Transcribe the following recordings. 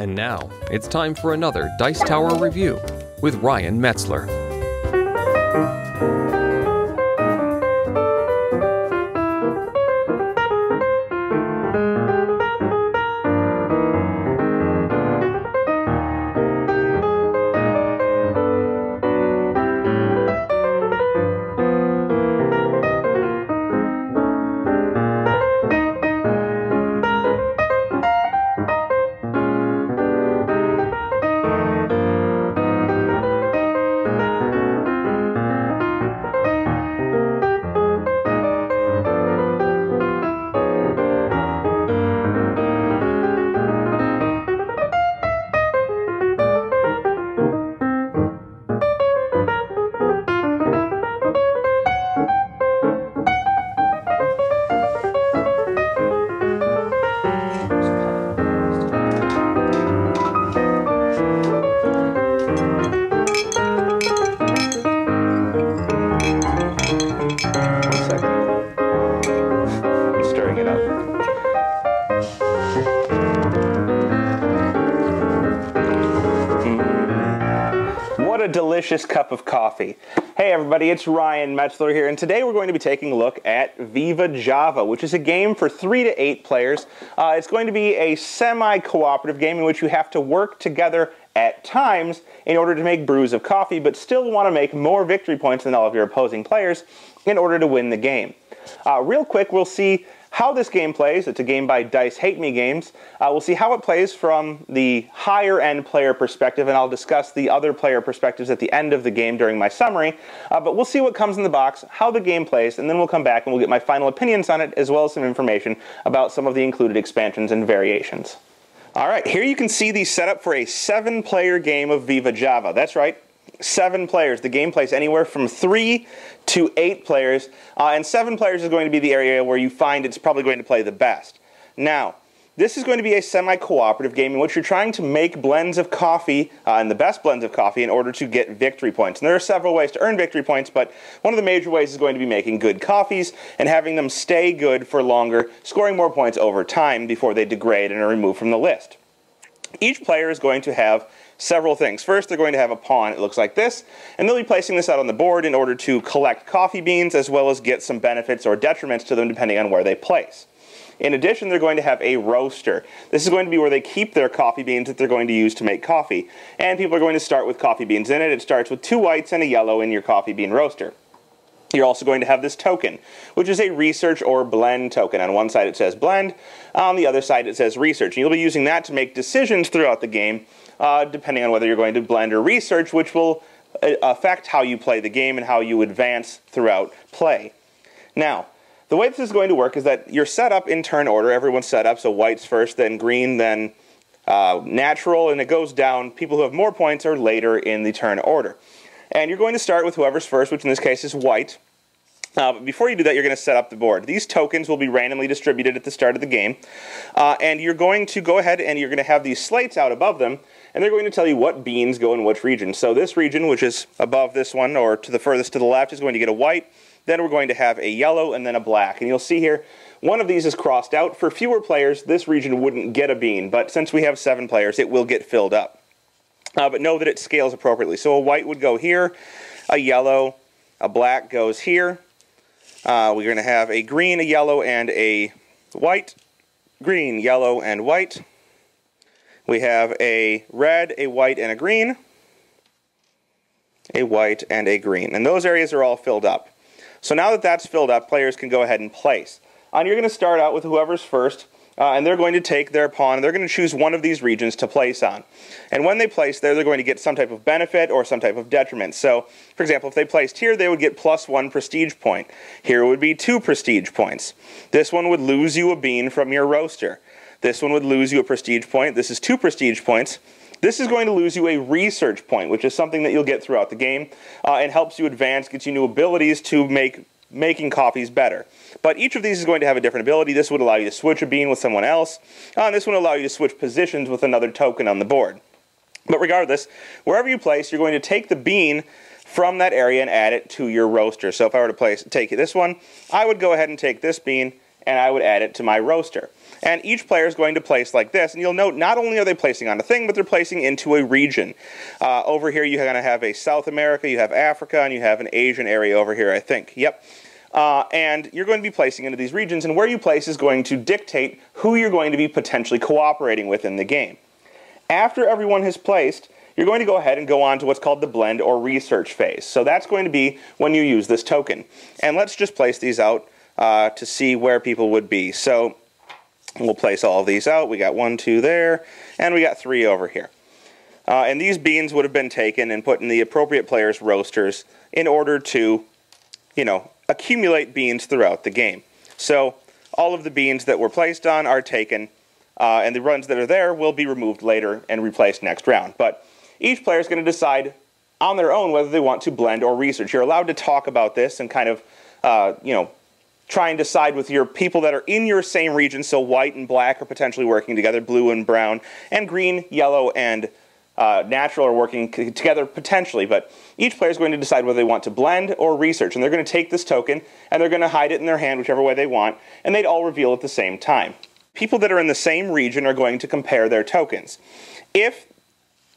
And now, it's time for another Dice Tower review with Ryan Metzler. What a delicious cup of coffee. Hey everybody, it's Ryan Metzler here, and today we're going to be taking a look at Vivajava, which is a game for 3 to 8 players. It's going to be a semi-cooperative game in which you have to work together at times in order to make brews of coffee, but still want to make more victory points than all of your opposing players in order to win the game. Real quick, we'll see how this game plays. It's a game by Dice Hate Me Games. We'll see how it plays from the higher end player perspective, and I'll discuss the other player perspectives at the end of the game during my summary. But we'll see what comes in the box, how the game plays, and then we'll come back and we'll get my final opinions on it, as well as some information about some of the included expansions and variations. Alright, here you can see the setup for a 7-player game of Vivajava. That's right, 7 players. The game plays anywhere from 3 to 8 players, and 7 players is going to be the area where you find it's probably going to play the best. Now, this is going to be a semi-cooperative game in which you're trying to make blends of coffee, and the best blends of coffee, in order to get victory points. And there are several ways to earn victory points, but one of the major ways is going to be making good coffees and having them stay good for longer, scoring more points over time before they degrade and are removed from the list. Each player is going to have several things. First, they're going to have a pawn. It looks like this, and they'll be placing this out on the board in order to collect coffee beans as well as get some benefits or detriments to them depending on where they place. In addition, they're going to have a roaster. This is going to be where they keep their coffee beans that they're going to use to make coffee. And people are going to start with coffee beans in it. It starts with 2 whites and a yellow in your coffee bean roaster. You're also going to have this token, which is a research or blend token. On one side it says blend, on the other side it says research. And you'll be using that to make decisions throughout the game, depending on whether you're going to blend or research, which will affect how you play the game and how you advance throughout play. Now, the way this is going to work is that you're set up in turn order. Everyone's set up, so whites first, then green, then natural, and it goes down. People who have more points are later in the turn order. And you're going to start with whoever's first, which in this case is white. But before you do that, you're going to set up the board. These tokens will be randomly distributed at the start of the game. And you're going to go ahead and you're going to have these slates out above them, and they're going to tell you what beans go in which region. So this region, which is above this one, or to the furthest to the left, is going to get a white. Then we're going to have a yellow and then a black. And you'll see here, one of these is crossed out. For fewer players, this region wouldn't get a bean, but since we have 7 players, it will get filled up. But know that it scales appropriately. So a white would go here, a yellow, a black goes here. We're going to have a green, a yellow, and a white. Green, yellow, and white. We have a red, a white, and a green. A white, and a green. And those areas are all filled up. So now that that's filled up, players can go ahead and place. And you're going to start out with whoever's first. And they're going to take their pawn, and they're going to choose one of these regions to place on. And when they place there, they're going to get some type of benefit or some type of detriment. So, for example, if they placed here, they would get +1 prestige point. Here would be 2 prestige points. This one would lose you a bean from your roaster. This one would lose you a prestige point. This is 2 prestige points. This is going to lose you a research point, which is something that you'll get throughout the game, and helps you advance, gets you new abilities to making coffees better. But each of these is going to have a different ability. This would allow you to switch a bean with someone else, and this would allow you to switch positions with another token on the board. But regardless, wherever you place, you're going to take the bean from that area and add it to your roaster. So if I were to take this one, I would go ahead and take this bean and I would add it to my roaster. And each player is going to place like this, and you'll note not only are they placing on a thing, but they're placing into a region. Over here you're going to have a South America, you have Africa, and you have an Asian area over here, I think. Yep. And you're going to be placing into these regions, and where you place is going to dictate who you're going to be potentially cooperating with in the game. After everyone has placed, you're going to go ahead and go on to what's called the blend or research phase. So that's going to be when you use this token. And let's just place these out to see where people would be. So we'll place all of these out. We got 1, 2 there, and we got 3 over here. And these beans would have been taken and put in the appropriate players' roasters in order to, accumulate beans throughout the game. So all of the beans that were placed on are taken, and the ones that are there will be removed later and replaced next round. But each player is going to decide on their own whether they want to blend or research. You're allowed to talk about this and kind of, try and decide with your people that are in your same region, so white and black are potentially working together, blue and brown, and green, yellow, and natural are working together potentially, but each player is going to decide whether they want to blend or research, and they're going to take this token, and they're going to hide it in their hand whichever way they want, and they'd all reveal at the same time. People that are in the same region are going to compare their tokens. If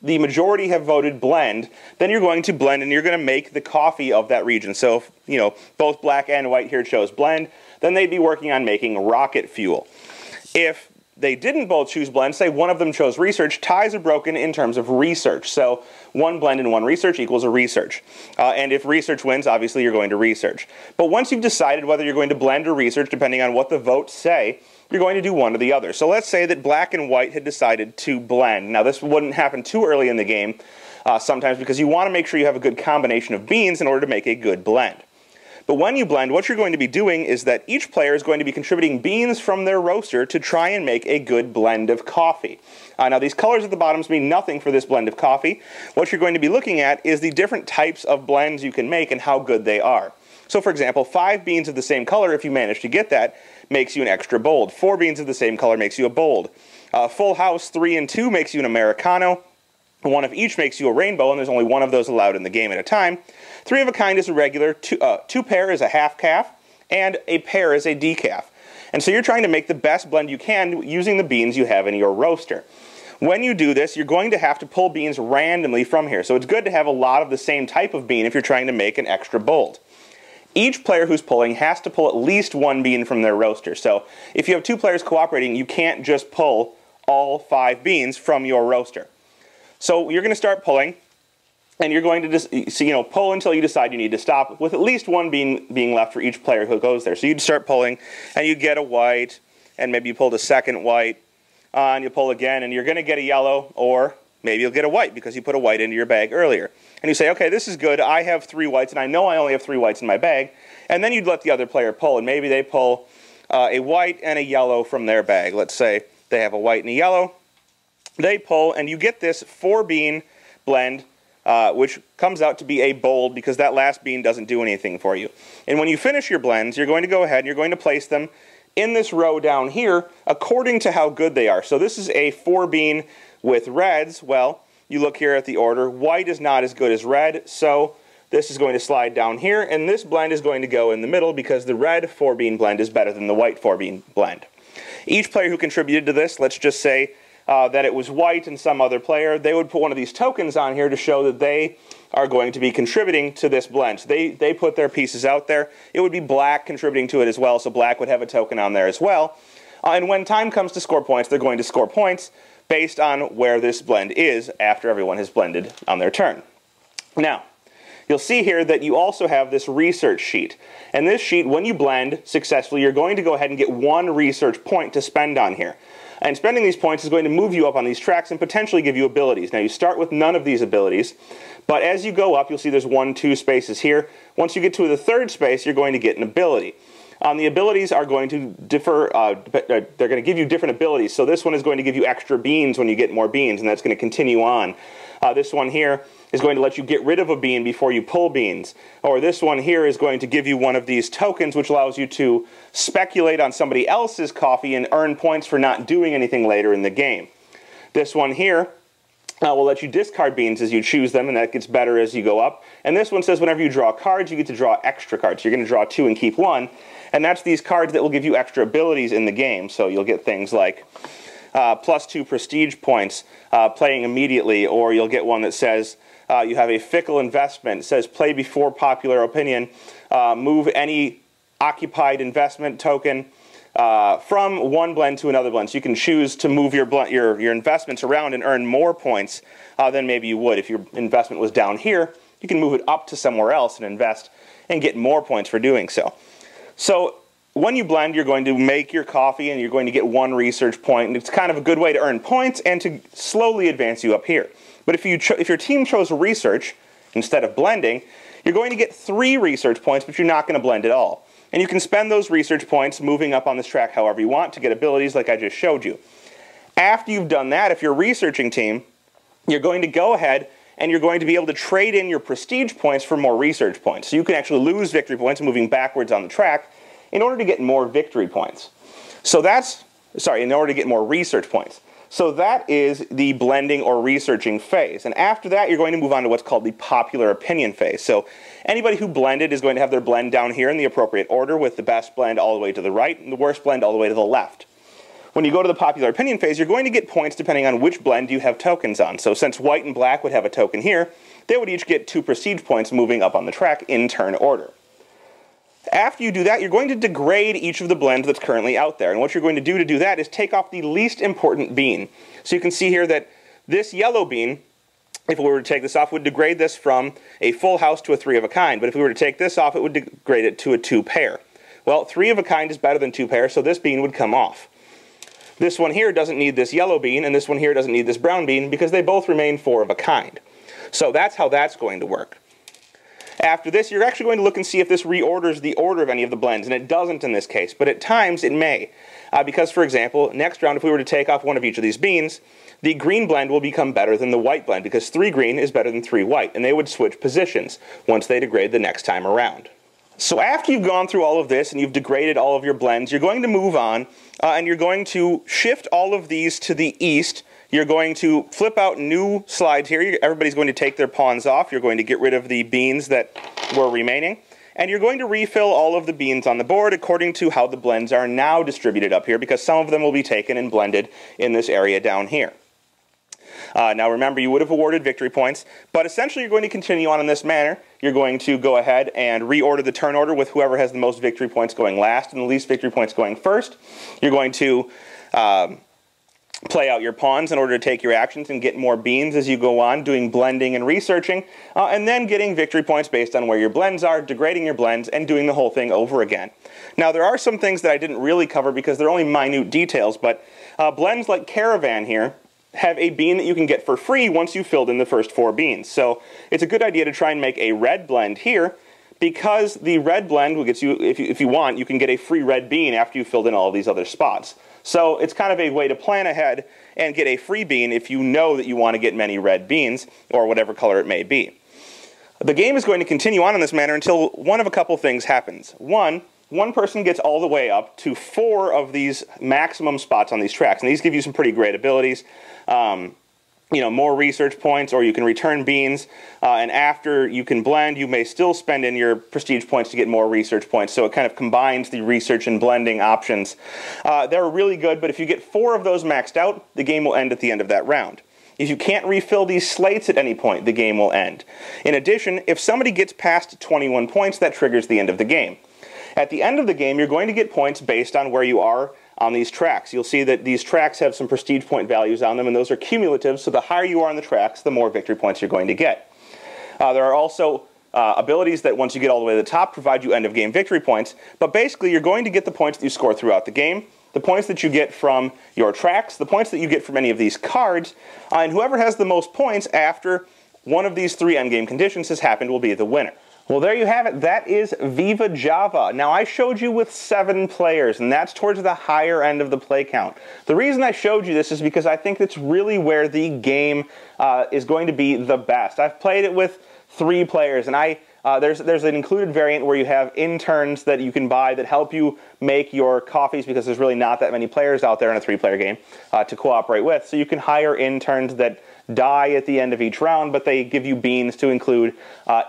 the majority have voted blend, then you're going to blend and you're going to make the coffee of that region. So if, both black and white here chose blend, then they'd be working on making rocket fuel. If they didn't both choose blend, say one of them chose research, ties are broken in terms of research. So 1 blend and 1 research equals a research. And if research wins, obviously you're going to research. But once you've decided whether you're going to blend or research, depending on what the votes say, you're going to do one or the other. So let's say that black and white had decided to blend. Now this wouldn't happen too early in the game sometimes, because you want to make sure you have a good combination of beans in order to make a good blend. But when you blend, what you're going to be doing is that each player is going to be contributing beans from their roaster to try and make a good blend of coffee. Now these colors at the bottoms mean nothing for this blend of coffee. What you're going to be looking at is the different types of blends you can make and how good they are. So for example, 5 beans of the same color, if you manage to get that, makes you an extra bold. 4 beans of the same color makes you a bold. Full house, 3 and 2 makes you an Americano. 1 of each makes you a rainbow, and there's only 1 of those allowed in the game at a time. 3 of a kind is a regular, 2 pair is a half calf, and a pair is a decaf. And so you're trying to make the best blend you can using the beans you have in your roaster. When you do this, you're going to have to pull beans randomly from here. So it's good to have a lot of the same type of bean if you're trying to make an extra bold. Each player who's pulling has to pull at least 1 bean from their roaster. So if you have 2 players cooperating, you can't just pull all 5 beans from your roaster. So you're going to start pulling, and you're going to just pull until you decide you need to stop, with at least 1 bean being left for each player who goes there. So you'd start pulling, and you get a white, and maybe you pulled a second white, and you pull again, and you're going to get a yellow, or maybe you'll get a white because you put a white into your bag earlier. And you say, okay, this is good. I have 3 whites, and I know I only have 3 whites in my bag. And then you'd let the other player pull, and maybe they pull a white and a yellow from their bag. Let's say they have a white and a yellow. They pull, and you get this 4-bean blend, which comes out to be a bold because that last bean doesn't do anything for you. And when you finish your blends, you're going to go ahead and you're going to place them in this row down here according to how good they are. So this is a 4-bean with reds. Well, you look here at the order. White is not as good as red, so this is going to slide down here, and this blend is going to go in the middle because the red 4-bean blend is better than the white 4-bean blend. Each player who contributed to this, let's just say that it was white and some other player, they would put one of these tokens on here to show that they are going to be contributing to this blend. So they put their pieces out there. It would be black contributing to it as well, so black would have a token on there as well. And when time comes to score points, they're going to score points based on where this blend is after everyone has blended on their turn. Now, you'll see here that you also have this research sheet. And this sheet, when you blend successfully, you're going to go ahead and get 1 research point to spend on here. And spending these points is going to move you up on these tracks and potentially give you abilities. Now, you start with none of these abilities, but as you go up, you'll see there's 1, 2 spaces here. Once you get to the 3rd space, you're going to get an ability. The abilities are going to differ, they're going to give you different abilities. So this one is going to give you extra beans when you get more beans, and that's going to continue on. This one here is going to let you get rid of a bean before you pull beans. Or this one here is going to give you one of these tokens, which allows you to speculate on somebody else's coffee and earn points for not doing anything later in the game. This one here will let you discard beans as you choose them, and that gets better as you go up. And this one says whenever you draw cards, you get to draw extra cards. So you're going to draw 2 and keep 1, and that's these cards that will give you extra abilities in the game. So you'll get things like +2 prestige points playing immediately, or you'll get one that says you have a fickle investment. It says play before popular opinion, move any occupied investment token from one blend to another blend. So you can choose to move your investments around and earn more points than maybe you would if your investment was down here. You can move it up to somewhere else and invest and get more points for doing so. So when you blend, you're going to make your coffee and you're going to get 1 research point, and it's kind of a good way to earn points and to slowly advance you up here. But if your team chose research instead of blending, you're going to get 3 research points, but you're not going to blend at all. And you can spend those research points moving up on this track however you want to get abilities like I just showed you. After you've done that, if you're a researching team, you're going to go ahead and you're going to be able to trade in your prestige points for more research points. So you can actually lose victory points moving backwards on the track in order to get more victory points. So in order to get more research points. So that is the blending or researching phase. And after that, you're going to move on to what's called the popular opinion phase. So anybody who blended is going to have their blend down here in the appropriate order, with the best blend all the way to the right and the worst blend all the way to the left. When you go to the popular opinion phase, you're going to get points depending on which blend you have tokens on. So since white and black would have a token here, they would each get 2 prestige points moving up on the track in turn order. After you do that, you're going to degrade each of the blends that's currently out there. And what you're going to do that is take off the least important bean. So you can see here that this yellow bean, if we were to take this off, would degrade this from a full house to a 3 of a kind. But if we were to take this off, it would degrade it to a 2 pair. Well, 3 of a kind is better than 2 pair, so this bean would come off. This one here doesn't need this yellow bean, and this one here doesn't need this brown bean, because they both remain 4 of a kind. So that's how that's going to work. After this, you're actually going to look and see if this reorders the order of any of the blends, and it doesn't in this case, but at times it may. Because, for example, next round, if we were to take off one of each of these beans, the green blend will become better than the white blend, because 3 green is better than 3 white, and they would switch positions once they degrade the next time around. So after you've gone through all of this and you've degraded all of your blends, you're going to move on, and you're going to shift all of these to the east. You're going to flip out new slides here. Everybody's going to take their pawns off. You're going to get rid of the beans that were remaining. And you're going to refill all of the beans on the board according to how the blends are now distributed up here, because some of them will be taken and blended in this area down here. Now remember, you would have awarded victory points, but essentially you're going to continue on in this manner. You're going to go ahead and reorder the turn order with whoever has the most victory points going last and the least victory points going first. You're going to play out your pawns in order to take your actions and get more beans as you go on, doing blending and researching, and then getting victory points based on where your blends are, degrading your blends, and doing the whole thing over again. Now there are some things that I didn't really cover because they're only minute details, but blends like Caravan here have a bean that you can get for free once you've filled in the first 4 beans. So it's a good idea to try and make a red blend here, because the red blend will get you, if you want, you can get a free red bean after you've filled in all of these other spots. So it's kind of a way to plan ahead and get a free bean if you know that you want to get many red beans, or whatever color it may be. The game is going to continue on in this manner until one of a couple things happens. One person gets all the way up to 4 of these maximum spots on these tracks, and these give you some pretty great abilities. You know, more research points, or you can return beans, and after you can blend, you may still spend in your prestige points to get more research points, so it kind of combines the research and blending options. They're really good, but if you get 4 of those maxed out, the game will end at the end of that round. If you can't refill these slates at any point, the game will end. In addition, if somebody gets past 21 points, that triggers the end of the game. At the end of the game, you're going to get points based on where you are on these tracks. You'll see that these tracks have some prestige point values on them, and those are cumulative, so the higher you are on the tracks, the more victory points you're going to get. There are also abilities that, once you get all the way to the top, provide you end-of-game victory points, but basically you're going to get the points that you score throughout the game, the points that you get from your tracks, the points that you get from any of these cards, and whoever has the most points after one of these 3 endgame conditions has happened will be the winner. Well, there you have it. That is Vivajava. Now, I showed you with 7 players, and that's towards the higher end of the play count. The reason I showed you this is because I think it's really where the game is going to be the best. I've played it with 3 players, and there's an included variant where you have interns that you can buy that help you make your coffees, because there's really not that many players out there in a 3-player game to cooperate with. So you can hire interns that die at the end of each round, but they give you beans to include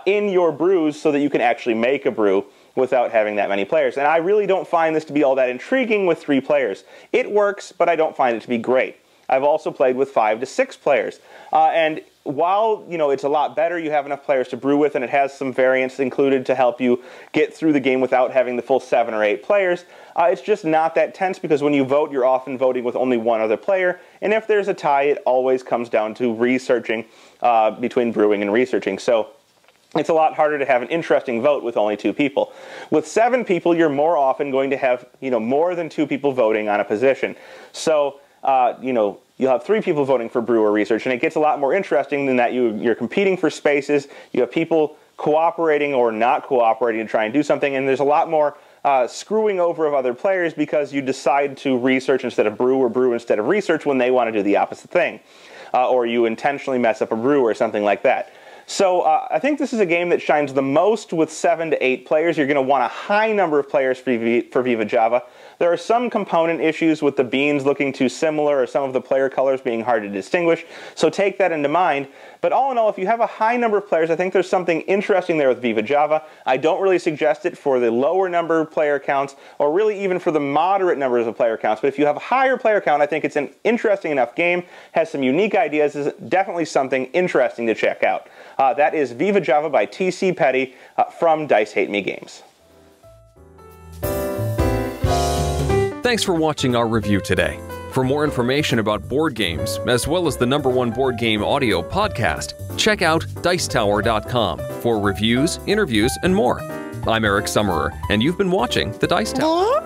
in your brews so that you can actually make a brew without having that many players. And I really don't find this to be all that intriguing with 3 players. It works, but I don't find it to be great. I've also played with 5 to 6 players. And while, it's a lot better, you have enough players to brew with, and it has some variants included to help you get through the game without having the full 7 or 8 players, it's just not that tense, because when you vote, you're often voting with only one other player, and if there's a tie, it always comes down to researching between brewing and researching. So it's a lot harder to have an interesting vote with only 2 people. With 7 people, you're more often going to have, more than 2 people voting on a position. So, you'll have 3 people voting for brew or research, and it gets a lot more interesting than that. You're competing for spaces, you have people cooperating or not cooperating to try and do something, and there's a lot more screwing over of other players because you decide to research instead of brew, or brew instead of research when they want to do the opposite thing. Or you intentionally mess up a brew or something like that. So I think this is a game that shines the most with 7 to 8 players. You're going to want a high number of players for Vivajava. There are some component issues with the beans looking too similar, or some of the player colors being hard to distinguish, so take that into mind. But all in all, if you have a high number of players, I think there's something interesting there with Vivajava. I don't really suggest it for the lower number of player counts, or really even for the moderate numbers of player counts. But if you have a higher player count, I think it's an interesting enough game, has some unique ideas, is definitely something interesting to check out. That is Vivajava by T.C. Petty from Dice Hate Me Games. Thanks for watching our review today. For more information about board games, as well as the #1 board game audio podcast, check out Dicetower.com for reviews, interviews, and more. I'm Eric Summerer, and you've been watching The Dice Tower.